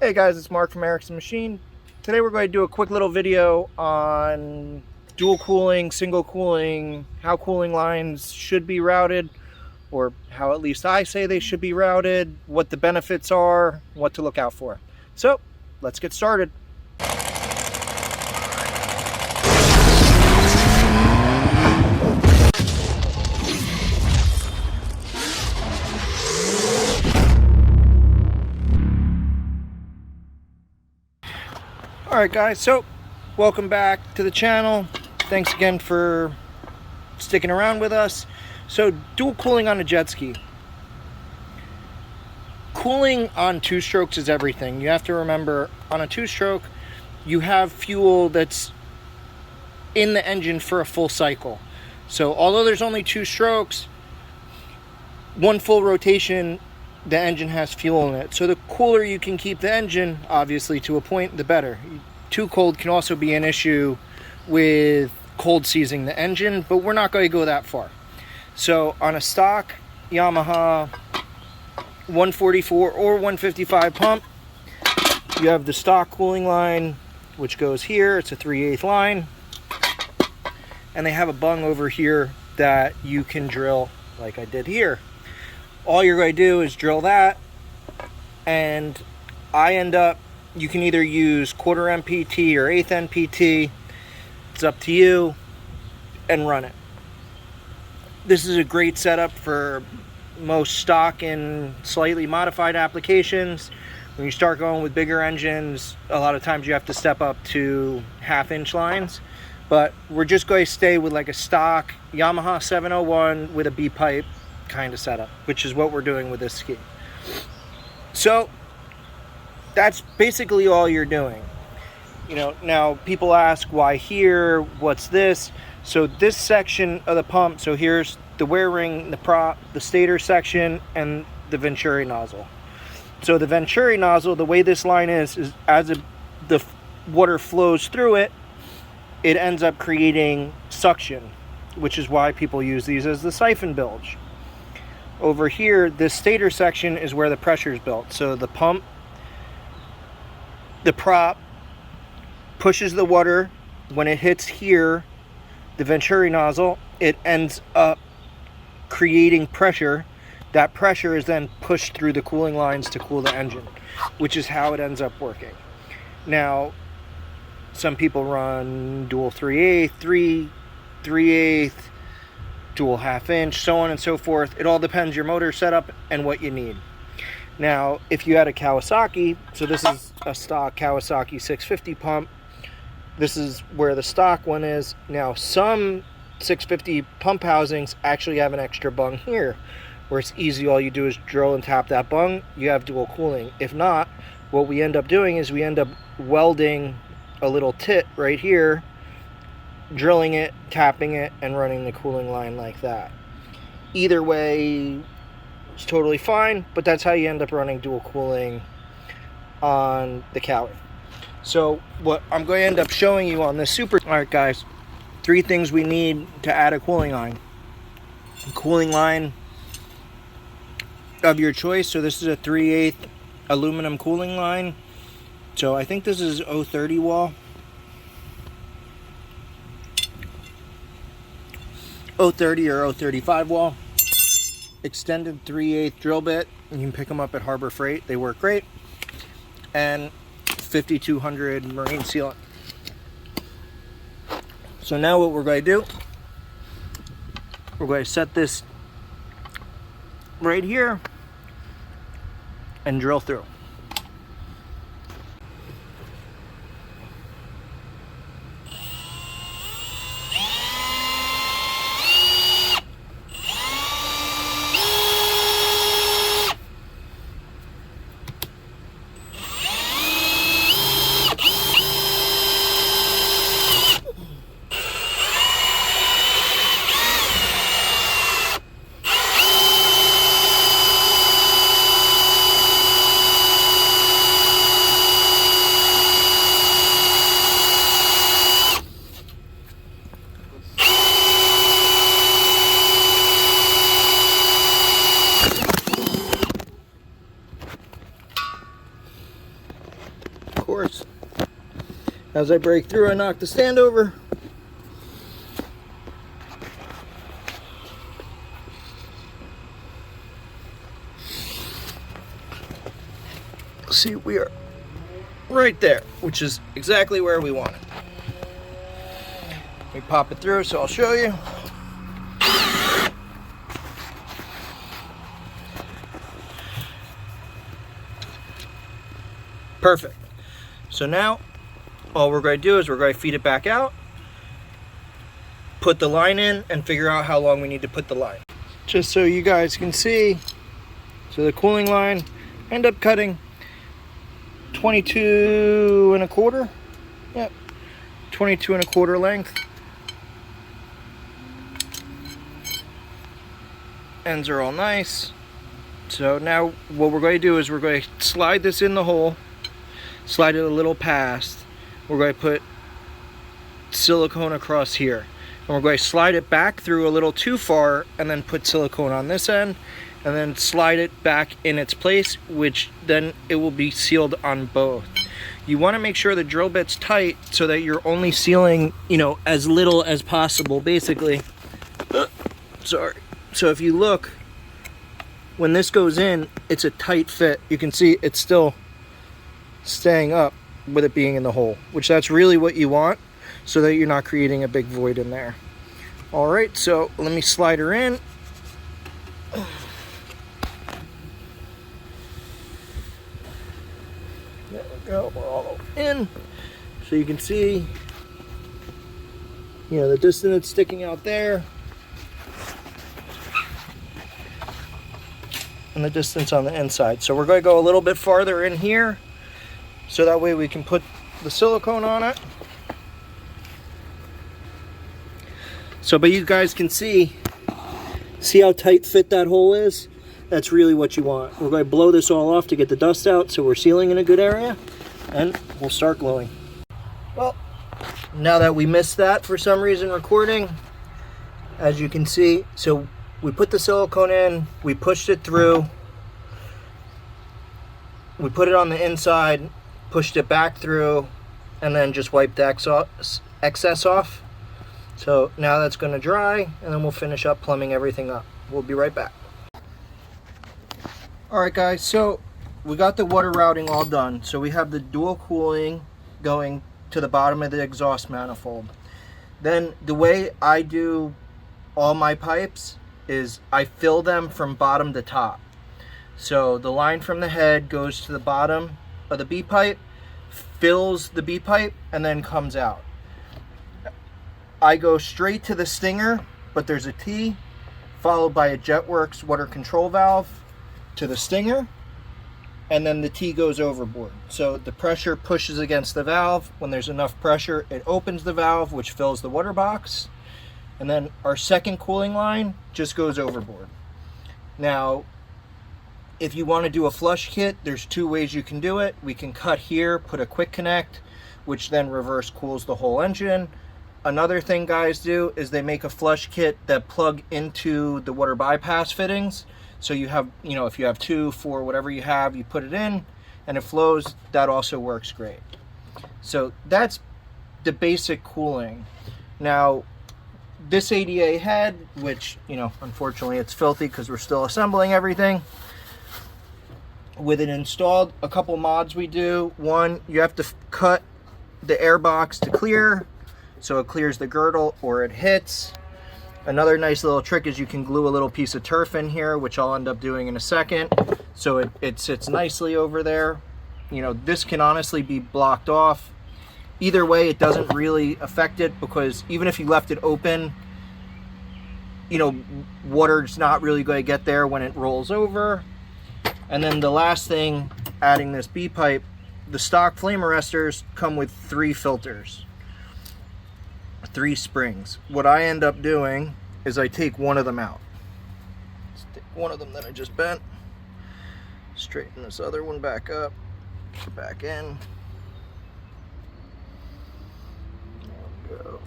Hey guys, it's Mark from Erickson Machine. Today we're going to do a quick little video on dual cooling, single cooling, how cooling lines should be routed, or how at least I say they should be routed, what the benefits are, what to look out for. So, let's get started. Alright guys, so welcome back to the channel. Thanks again for sticking around with us. So dual cooling on a jet ski. Cooling on two strokes is everything. You have to remember, on a two stroke, you have fuel that's in the engine for a full cycle. So although there's only two strokes, one full rotation, the engine has fuel in it. So the cooler you can keep the engine, obviously to a point, the better. Too cold can also be an issue with cold seizing the engine, but we're not going to go that far. So on a stock Yamaha 144 or 155 pump, you have the stock cooling line, which goes here. It's a 3/8 line. And they have a bung over here that you can drill like I did here. All you're going to do is drill that, and you can either use 1/4 MPT or 1/8 NPT, it's up to you, and run it. This is a great setup for most stock and slightly modified applications. When you start going with bigger engines, a lot of times you have to step up to 1/2-inch lines, but we're just going to stay with like a stock Yamaha 701 with a B-pipe kind of setup, which is what we're doing with this ski. So that's basically all you're doing. You know, now people ask why here, what's this? So this section of the pump, so here's the wear ring, the prop, the stator section, and the Venturi nozzle. So the Venturi nozzle, the way this line is as the water flows through it, it ends up creating suction, which is why people use these as the siphon bilge. Over here, this stator section is where the pressure is built. So the pump, the prop pushes the water. When it hits here, the Venturi nozzle, it ends up creating pressure. That pressure is then pushed through the cooling lines to cool the engine, which is how it ends up working. Now, some people run dual 3/8, 3/8, dual 1/2-inch, so on and so forth. It all depends your motor setup and what you need. Now, if you had a Kawasaki, so this is a stock Kawasaki 650 pump. This is where the stock one is. Now, some 650 pump housings actually have an extra bung here, where it's easy. All you do is drill and tap that bung. You have dual cooling. If not, what we end up doing is we end up welding a little tit right here, drilling it, tapping it, and running the cooling line like that. Either way, it's totally fine, but that's how you end up running dual cooling on the Cowie. So what I'm going to end up showing you on this Alright guys, 3 things we need to add a cooling line. A cooling line of your choice. So this is a 3/8 aluminum cooling line. So I think this is 030 wall. 030 or 035 wall. Extended 3/8 drill bit. You can pick them up at Harbor Freight. They work great. And 5200 marine sealant. So now what we're going to do, we're going to set this right here and drill through. course. As I break through, I knock the stand over. See, we are right there, which is exactly where we want it. We pop it through, so I'll show you. Perfect. So now all we're going to do is we're going to feed it back out, put the line in, and figure out how long we need to put the line. Just so you guys can see, so the cooling line, end up cutting 22 1/4. Yep, 22 1/4 length. Ends are all nice. So now what we're going to do is we're going to slide this in the hole, slide it a little past. We're going to put silicone across here, and we're going to slide it back through a little too far, and then put silicone on this end, and then slide it back in its place, which then it will be sealed on both. You want to make sure the drill bit's tight so that you're only sealing, you know, as little as possible, basically. Sorry. So if you look, when this goes in, it's a tight fit. You can see it's still staying up with it being in the hole, which that's really what you want, so that you're not creating a big void in there. All right, so let me slide her in. There we go, we're all in. So you can see, you know, the distance it's sticking out there, and the distance on the inside. So we're going to go a little bit farther in here, so that way we can put the silicone on it. So, but you guys can see how tight fit that hole is? That's really what you want. We're going to blow this all off to get the dust out, so we're sealing in a good area, and we'll start gluing. Well, now that we missed that for some reason recording, as you can see, so we put the silicone in, we pushed it through, we put it on the inside, pushed it back through, and then just wiped the excess off. So now that's going to dry, and then we'll finish up plumbing everything up. We'll be right back. Alright guys, so we got the water routing all done. So we have the dual cooling going to the bottom of the exhaust manifold. Then the way I do all my pipes is I fill them from bottom to top. So the line from the head goes to the bottom of the B pipe, fills the B pipe, and then comes out. I go straight to the stinger, but there's a T, followed by a JetWorks water control valve to the stinger, and then the T goes overboard. So the pressure pushes against the valve. When there's enough pressure, it opens the valve, which fills the water box. And then our second cooling line just goes overboard. Now, if you want to do a flush kit, there's two ways you can do it. We can cut here, put a quick connect, which then reverse cools the whole engine. Another thing guys do is they make a flush kit that plug into the water bypass fittings. So you have, you know, if you have 2, 4, whatever you have, you put it in and it flows. That also works great. So that's the basic cooling. Now, this ADA head, which, you know, unfortunately it's filthy because we're still assembling everything. With it installed, a couple mods we do. One, you have to cut the air box to clear, so it clears the girdle or it hits. Another nice little trick is you can glue a little piece of turf in here, which I'll end up doing in a second, so it sits nicely over there. You know, this can honestly be blocked off. Either way, it doesn't really affect it, because even if you left it open, you know, water's not really going to get there when it rolls over. And then the last thing, adding this B pipe, the stock flame arresters come with 3 filters. 3 springs. What I end up doing is I take one of them out. Let's take one of them that I just bent, straighten this other one back up, back in. There we go.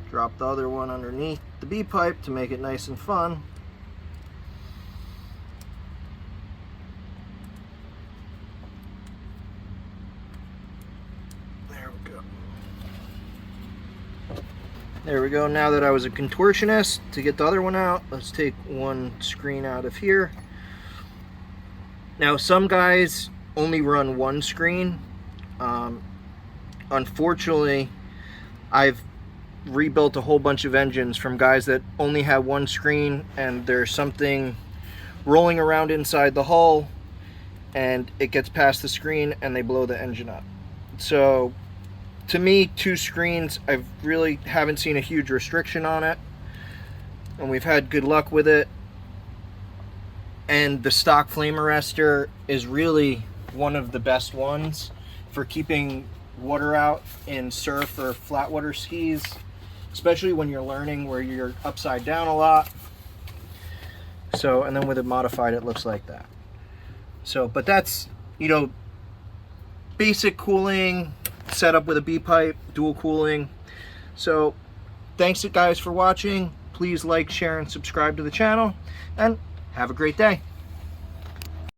Drop the other one underneath the B pipe to make it nice and fun. There we go. Now that I was a contortionist, to get the other one out, let's take one screen out of here. Now some guys only run one screen. Unfortunately, I've rebuilt a whole bunch of engines from guys that only have one screen, and there's something rolling around inside the hull and it gets past the screen and they blow the engine up. So to me, two screens, I really haven't seen a huge restriction on it, and we've had good luck with it. And the stock flame arrestor is really one of the best ones for keeping water out in surf or flat water skis, especially when you're learning where you're upside down a lot. So, and then with it modified, it looks like that. So, but that's, you know, basic cooling setup with a B pipe, dual cooling. So thanks guys for watching. Please like, share, and subscribe to the channel, and have a great day.